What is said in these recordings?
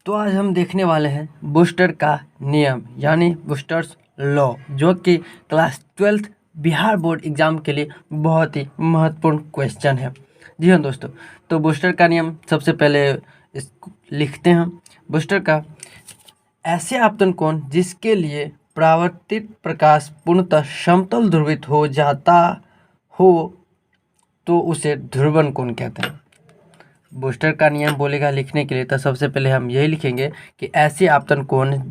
तो आज हम देखने वाले हैं बूस्टर का नियम यानी बूस्टर्स लॉ, जो कि class 12th Bihar board exam के लिए बहुत ही महत्वपूर्ण क्वेश्चन है। जी हाँ दोस्तों, तो बूस्टर का नियम सबसे पहले इसको लिखते हैं। बूस्टर का ऐसे आपतन कोण जिसके लिए परावर्तित प्रकाश पूर्णतः समतल ध्रुवित हो जाता हो तो उसे ध्रुवन कोण कहते हैं। बूस्टर का नियम बोलेगा लिखने के लिए, तो सबसे पहले हम यही लिखेंगे कि ऐसे आपतन कोण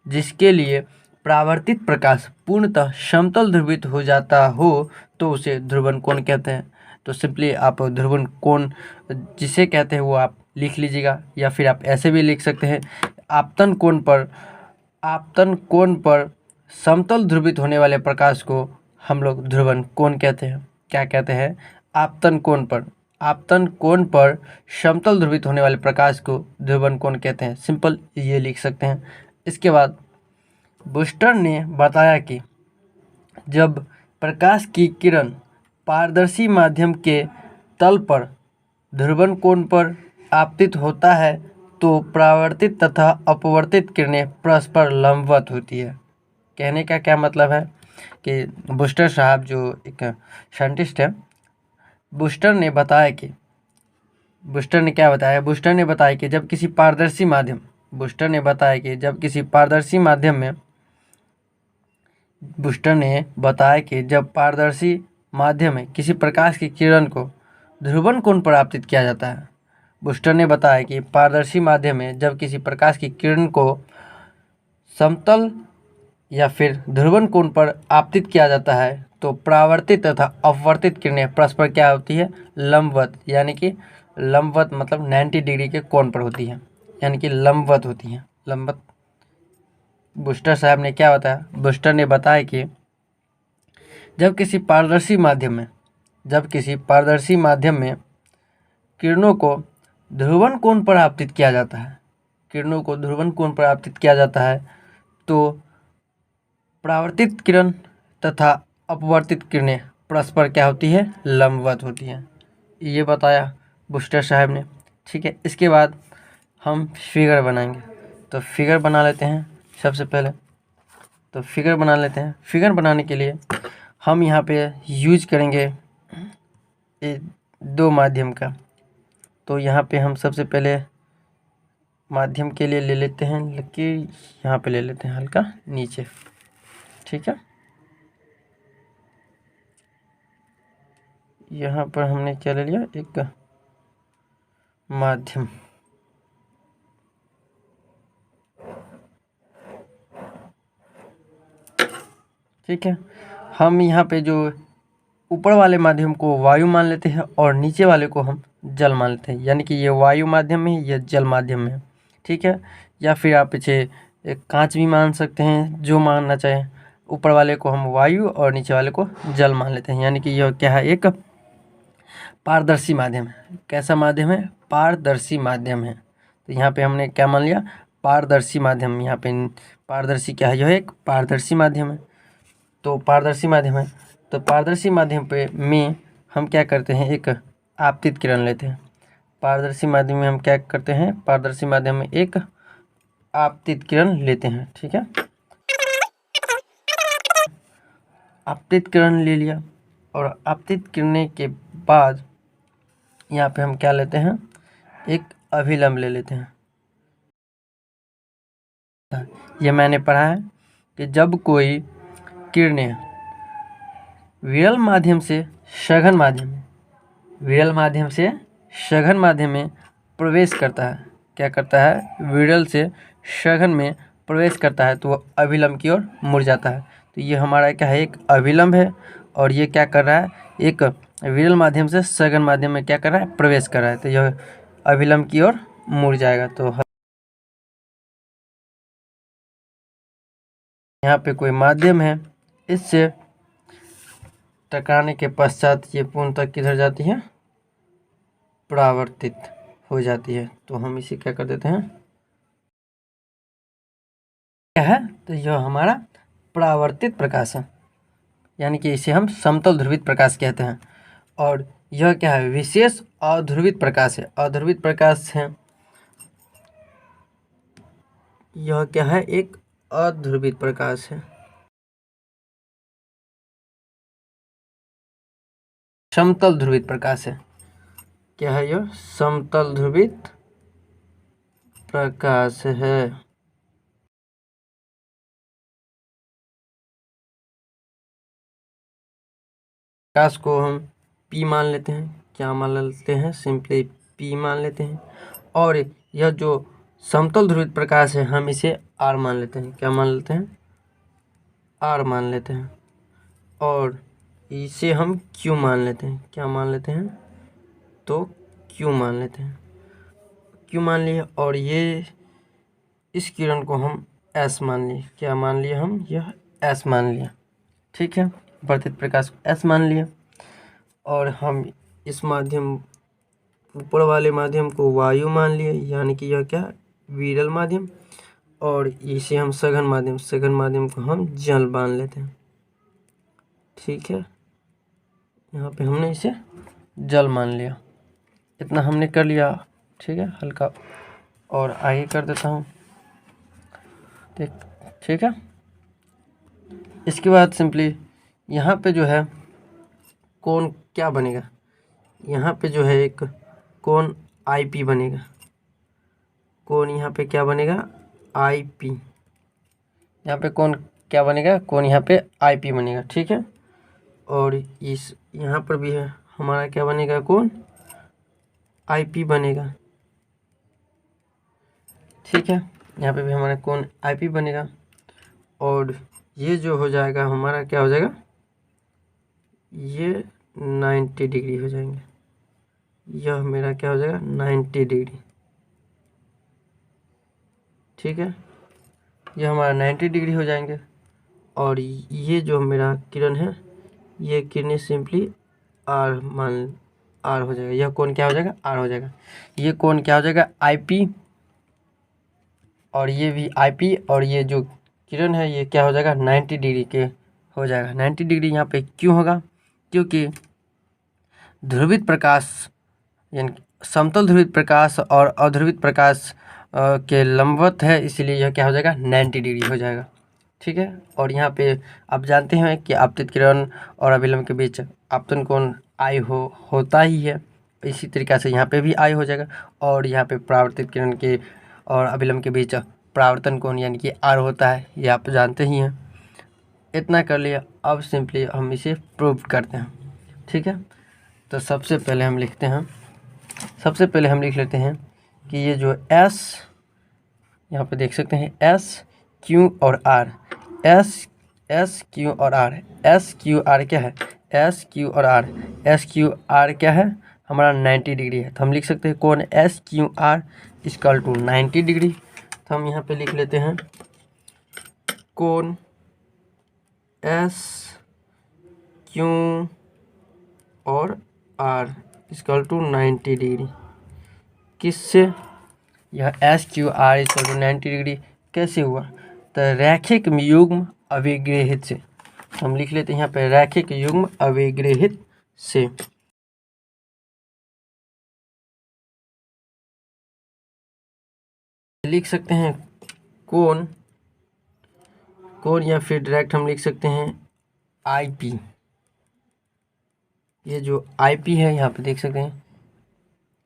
जिसके लिए परावर्तित प्रकाश पूर्णतः समतल ध्रुवित हो जाता हो तो उसे ध्रुवन कोण कहते हैं। तो सिंपली आप ध्रुवन कोण जिसे कहते हैं वो आप लिख लीजिएगा, या फिर आप ऐसे भी लिख सकते हैं आपतन कोण पर समतल ध्रुवित होने वाले प्रकाश को हम लोग ध्रुवन कोण कहते हैं। क्या कहते हैं? आपतन कोण पर समतल ध्रुवित होने वाले प्रकाश को ध्रुवन कोण कहते हैं। सिंपल ये लिख सकते हैं। इसके बाद बूस्टर ने बताया कि जब प्रकाश की किरण पारदर्शी माध्यम के तल पर ध्रुवन कोण पर आपतित होता है तो परावर्तित तथा अपवर्तित किरणें परस्पर लंबवत होती है। कहने का क्या मतलब है कि बूस्टर साहब जो एक साइंटिस्ट है, बूस्टर ने बताया कि जब किसी पारदर्शी माध्यम में किसी प्रकाश की किरण को ध्रुवन कोण पर आपतित किया जाता है। बूस्टर ने बताया कि पारदर्शी माध्यम में जब किसी प्रकाश की किरण को समतल या फिर ध्रुवन कोण पर आपतित किया जाता है तो परावर्तित तथा अपवर्तित किरणें परस्पर क्या होती है? लंबवत। यानी कि लंबवत मतलब 90 डिग्री के कोण पर होती है, यानी कि लंबवत होती हैं। लंबवत बूस्टर साहब ने क्या बताया? बूस्टर ने बताया कि जब किसी पारदर्शी माध्यम में किरणों को ध्रुवन कोण पर आपतित किया जाता है तो परावर्तित किरण तथा अपवर्तित किरणें परस्पर क्या होती है? लंबवत होती हैं। ये बताया बूस्टर साहब ने। ठीक है, इसके बाद हम फिगर बनाएंगे। तो फिगर बना लेते हैं सबसे पहले। फिगर बनाने के लिए हम यहाँ पे यूज करेंगे दो माध्यम का। तो यहाँ पे हम सबसे पहले माध्यम के लिए ले लेते हैं लकीर, यहाँ पे ले लेते हैं हल्का नीचे। ठीक है, यहाँ पर हमने क्या ले लिया? एक माध्यम। ठीक है, हम यहाँ पे जो ऊपर वाले माध्यम को वायु मान लेते हैं और नीचे वाले को हम जल मान लेते हैं, यानी कि ये वायु माध्यम में, ये जल माध्यम में। ठीक है, या फिर आप इसे एक कांच भी मान सकते हैं, जो मानना चाहें। ऊपर वाले को हम वायु और नीचे वाले को जल मान लेते हैं, यानी कि यह क्या है? एक पारदर्शी माध्यम है। कैसा माध्यम है? पारदर्शी माध्यम है। तो यहाँ पे हमने क्या मान लिया? पारदर्शी माध्यम। यहाँ पे पारदर्शी क्या है? यह एक पारदर्शी माध्यम है। तो पारदर्शी माध्यम पे में हम क्या करते हैं? एक आपतित किरण लेते हैं। पारदर्शी माध्यम में हम क्या करते हैं? पारदर्शी माध्यम में एक आपतित किरण लेते हैं। ठीक है, आपतित किरण ले लिया और आपतित किरणें के बाद यहाँ पे हम क्या लेते हैं? एक अभिलंब ले लेते हैं। ये मैंने पढ़ा है कि जब कोई किरणें विरल माध्यम से सघन माध्यम में प्रवेश करता है। क्या करता है? विरल से सघन में प्रवेश करता है तो वह अभिलंब की ओर मुड़ जाता है। तो ये हमारा क्या है? एक अभिलंब है। और ये क्या कर रहा है? एक विरल माध्यम से सघन माध्यम में क्या कर रहा है? प्रवेश कर रहा है। तो यह अभिलंब की ओर मुड़ जाएगा। तो यहाँ पे कोई माध्यम है, इससे टकराने के पश्चात ये पूर्णतः किधर जाती है? परावर्तित हो जाती है। तो हम इसे क्या कर देते हैं? क्या है? तो यह हमारा परावर्तित प्रकाश है, यानी कि इसे हम समतल ध्रुवित प्रकाश कहते हैं। और यह क्या है? विशेष अध्रुवित प्रकाश है। अध्रुवित प्रकाश है यह क्या है, एक अध्रुवित प्रकाश है। समतल ध्रुवित प्रकाश है। क्या है यह? समतल ध्रुवित प्रकाश है। प्रकाश को हम P मान लेते हैं। क्या मान लेते हैं? सिंपली P मान लेते हैं। और यह जो समतल ध्रुवित प्रकाश है हम इसे R मान लेते हैं। क्या मान लेते हैं? R मान लेते हैं। और इसे हम Q मान लेते हैं। क्या मान लेते हैं? तो Q मान लेते हैं। Q मान लिए। और ये इस किरण को हम S मान लिए। क्या मान लिए हम? यह S मान लिया। ठीक है, वर्धित प्रकाश को S मान लिया। और हम इस माध्यम, ऊपर वाले माध्यम को वायु मान लिए, यानी कि यह क्या? विरल माध्यम। और इसे हम सघन माध्यम को हम जल मान लेते हैं। ठीक है, यहाँ पे हमने इसे जल मान लिया। इतना हमने कर लिया। ठीक है, हल्का और आगे कर देता हूँ। ठीक है, इसके बाद सिंपली यहाँ पे जो है कोण क्या बनेगा? यहाँ पे जो है एक कोण IP बनेगा। कोण यहाँ पे क्या बनेगा? IP। यहाँ पे कोण क्या बनेगा? कोण यहाँ पे IP बनेगा। ठीक है, और इस यहाँ पर भी है हमारा क्या बनेगा? कोण IP बनेगा। ठीक है, यहाँ पे भी हमारा कोण IP बनेगा। और ये जो हो जाएगा हमारा, क्या हो जाएगा? ये 90 डिग्री हो जाएंगे। यह मेरा क्या हो जाएगा? 90 डिग्री। ठीक है, यह हमारा 90 डिग्री हो जाएंगे। और ये जो मेरा किरण है, ये किरणें सिंपली R हो जाएगा। यह कोण क्या हो जाएगा? R हो जाएगा। ये कोण क्या हो जाएगा? IP। और ये भी IP। और ये जो किरण है ये क्या हो जाएगा? 90 डिग्री के हो जाएगा। 90 डिग्री यहाँ पे क्यों होगा? क्योंकि ध्रुवित प्रकाश, यानी समतल ध्रुवित प्रकाश और अध्रुवित प्रकाश के लंबवत है, इसलिए यह क्या हो जाएगा? 90 डिग्री हो जाएगा। ठीक है, और यहाँ पे आप जानते हैं कि आपतित किरण और अभिलंब के बीच आपतन कोण I होता ही है। इसी तरीक़ा से यहाँ पे भी I हो जाएगा। और यहाँ पे परावर्तित किरण के और अभिलंब के बीच परावर्तन कोण यानी कि R होता है, ये आप जानते ही हैं। इतना कर लिया। अब सिंपली हम इसे प्रूव करते हैं। ठीक है, तो सबसे पहले हम लिख लेते हैं कि ये जो S, यहाँ पे देख सकते हैं S, Q और R। S Q और R। S Q R क्या है? S Q और R। S Q R क्या है? हमारा 90 डिग्री है। तो हम लिख सकते हैं कोण S Q R equal to 90 degree. तो हम यहाँ पे लिख लेते हैं कोण S Q और R इक्वल टू 90 डिग्री। किससे? यह S Q R equal to 90 degree कैसे हुआ? तो रैखिक युग्म अभिग्रहित से। हम लिख लेते हैं यहाँ पे रैखिक युग्म अभिग्रहित से। लिख सकते हैं कोण या फिर डायरेक्ट हम लिख सकते हैं IP। ये जो IP है यहाँ पे देख सकते हैं,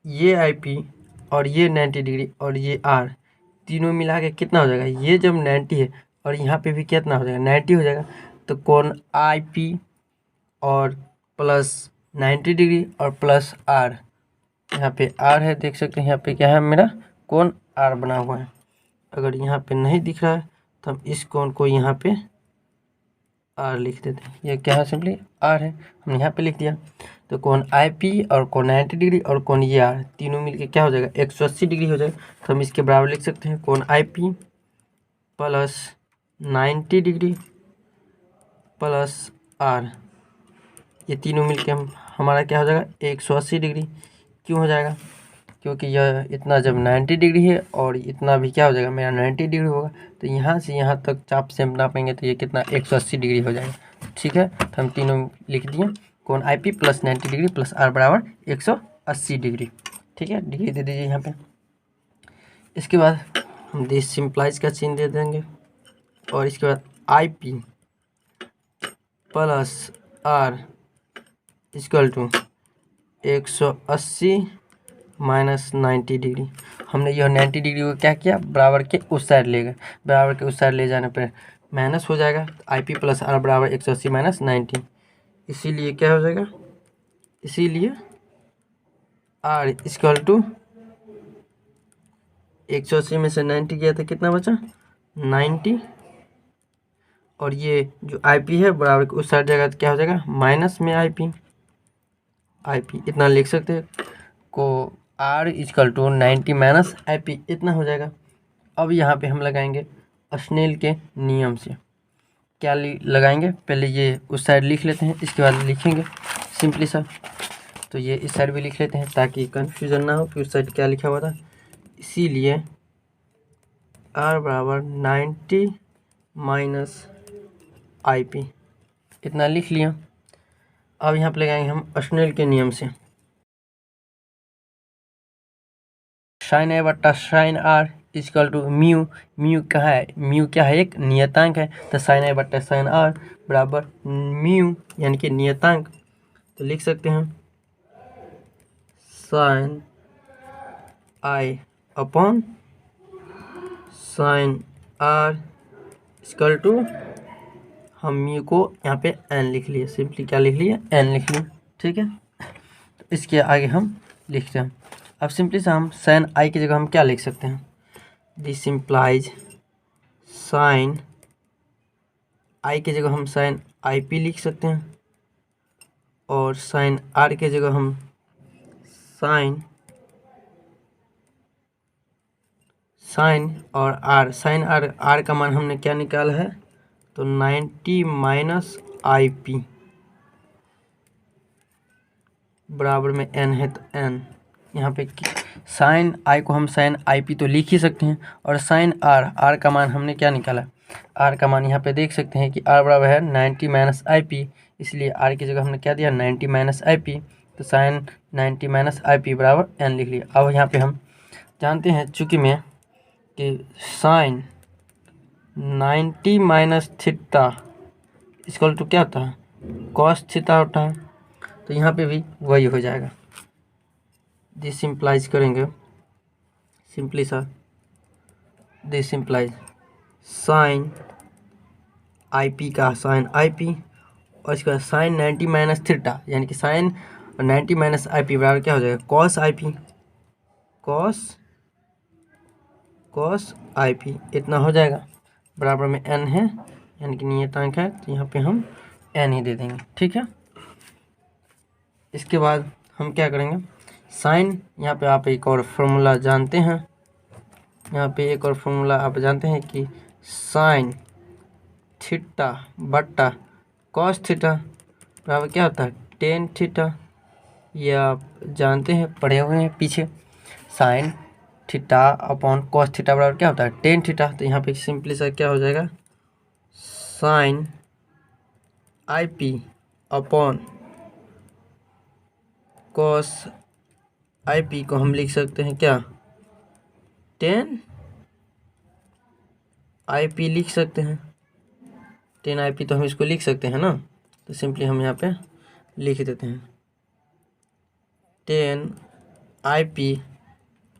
ये IP और ये 90 डिग्री और ये R, तीनों मिला के कितना हो जाएगा? ये जब 90 है और यहाँ पे भी कितना हो जाएगा? 90 हो जाएगा। तो कोण IP और प्लस 90 डिग्री और प्लस R, यहाँ पे R है, देख सकते हैं यहाँ पे क्या है? मेरा कोण R बना हुआ है। अगर यहाँ पे नहीं दिख रहा है तो हम इस कोण को यहाँ पे R लिख देते हैं। ये क्या है? सिंपली R है, हमने यहाँ पे लिख दिया। तो कोण IP और कोण 90 डिग्री और कोण ये R, तीनों मिलके क्या हो जाएगा? 180 डिग्री हो जाएगा। तो हम इसके बराबर लिख सकते हैं कोण IP plus 90 degree plus R, ये तीनों मिलके हमारा क्या हो जाएगा? 180 डिग्री। क्यों हो जाएगा? क्योंकि यह इतना जब 90 डिग्री है और इतना भी क्या हो जाएगा? मेरा 90 डिग्री होगा। तो यहाँ से यहाँ तक चाप से हम नापेंगे तो ये कितना? 180 डिग्री हो जाएगा। ठीक है, तो हम तीनों लिख दिए कोण IP plus 90 degree plus R बराबर 180 डिग्री। ठीक है, डिग्री दे दीजिए यहाँ पे। इसके बाद हम दिस सिंप्लाइज का चिन्ह दे देंगे और इसके बाद I P plus R equal to 180 minus 90 degree. हमने यह 90 डिग्री को क्या किया, बराबर के उस साइड ले गए। बराबर के उस साइड ले जाने पर माइनस हो जाएगा। आई पी प्लस आर बराबर 180 माइनस 90, इसीलिए क्या हो जाएगा, इसीलिए आर इक्वल टू 180 में से 90 गया था, कितना बचा 90, और ये जो आई पी है बराबर के उस साइड जाएगा तो क्या हो जाएगा माइनस में आई पी इतना लिख सकते हैं को R equal to 90 minus I P इतना हो जाएगा। अब यहाँ पे हम लगाएंगे स्नेल के नियम से। क्या लगाएंगे, पहले ये उस साइड लिख लेते हैं, इसके बाद लिखेंगे सिंपली सा। तो ये इस साइड भी लिख लेते हैं ताकि कंफ्यूजन ना हो कि उस साइड क्या लिखा हुआ था। इसीलिए आर बराबर 90 माइनस आई पी इतना लिख लिया। अब यहाँ पे लगाएंगे हम स्नेल के नियम से। साइन ए बट्टा sine R equal to mu. Mu क्या है, म्यू क्या है, एक नियतांक है। तो साइन ए बट्टा साइन आर बराबर म्यू यानी कि नियतांक। तो लिख सकते हैं sine I upon sine R equal to, हम म्यू को यहाँ पे एन लिख लिए, सिंपली क्या लिख लिए, एन लिख लिए। ठीक है, तो इसके आगे हम लिखते हैं। अब सिंपली से हम साइन आई की जगह हम क्या लिख सकते हैं, दिस इम्प्लाइज साइन आई की जगह हम साइन आई पी लिख सकते हैं, और साइन आर की जगह हम साइन और आर, साइन आर का मान हमने क्या निकाला है, तो 90 माइनस आई पी बराबर में एन है, तो एन यहाँ पे साइन आई को हम साइन आई पी तो लिख ही सकते हैं, और साइन आर का मान हमने क्या निकाला, आर का मान यहाँ पे देख सकते हैं कि आर बराबर है 90 माइनस आई पी, इसलिए आर की जगह हमने क्या दिया 90 माइनस आई पी। तो साइन 90 माइनस आई पी बराबर एन लिख लिया। अब यहाँ पे हम जानते हैं चूँकि में कि sine 90 minus theta equal to क्या होता है, कॉस थीटा होता है। तो यहाँ पे भी वही हो जाएगा। दिस सिंप्लाइज करेंगे सिंपली सा, this simplify sine I P का साइन आई पी, और इसके बाद साइन 90 माइनस थीटा यानी कि साइन 90 माइनस आई पी बराबर क्या हो जाएगा, cos I P, cos I P इतना हो जाएगा। बराबर में एन है यानी कि नियतांक है, तो यहाँ पे हम एन ही दे देंगे। ठीक है, इसके बाद हम क्या करेंगे, साइन, यहाँ पे आप एक और फॉर्मूला जानते हैं, यहाँ पे एक और फॉर्मूला आप जानते हैं कि साइन थीटा बट्टा कॉस थीटा बराबर क्या होता है, टेन थीटा। ये आप जानते हैं, पढ़े हुए हैं पीछे। Sine theta upon cos theta बराबर क्या होता है, टेन थीटा। तो यहाँ पे सिंपली सा क्या हो जाएगा, sine I P upon cos I P को हम लिख सकते हैं क्या, टेन आई पी लिख सकते हैं। 10 आई पी तो हम इसको लिख सकते हैं ना, तो सिंपली हम यहाँ पे लिख देते हैं 10 आई पी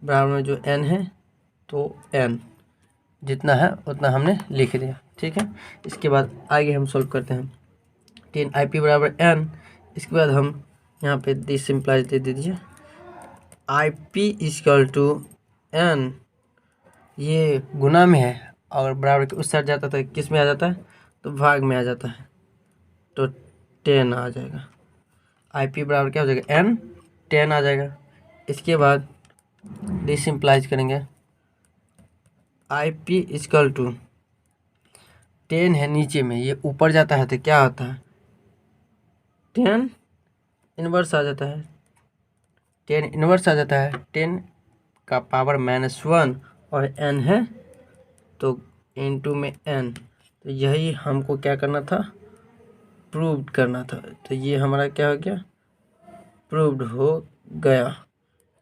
बराबर में जो n है, तो n जितना है उतना हमने लिख दिया। ठीक है, इसके बाद आगे हम सॉल्व करते हैं। 10 आई पी बराबर n, इसके बाद हम यहाँ पे दिस सिंप्लाइज दे दीजिए, I P equal to n, ये गुना में है और बराबर के उस साइड जाता था, किस में आ जाता है, तो भाग में आ जाता है, तो 10 आ जाएगा। आई पी बराबर क्या हो जाएगा, n 10 आ जाएगा। इसके बाद दिस सिंप्लाइज करेंगे, आई पी इक्वल टू 10 है नीचे में, ये ऊपर जाता है तो क्या होता है, 10 इनवर्स आ जाता है, 10 इनवर्स आ जाता है, 10 का पावर -1 और n है तो इनटू में n। तो यही हमको क्या करना था, प्रूव करना था। तो ये हमारा क्या हो गया, प्रूव्ड हो गया।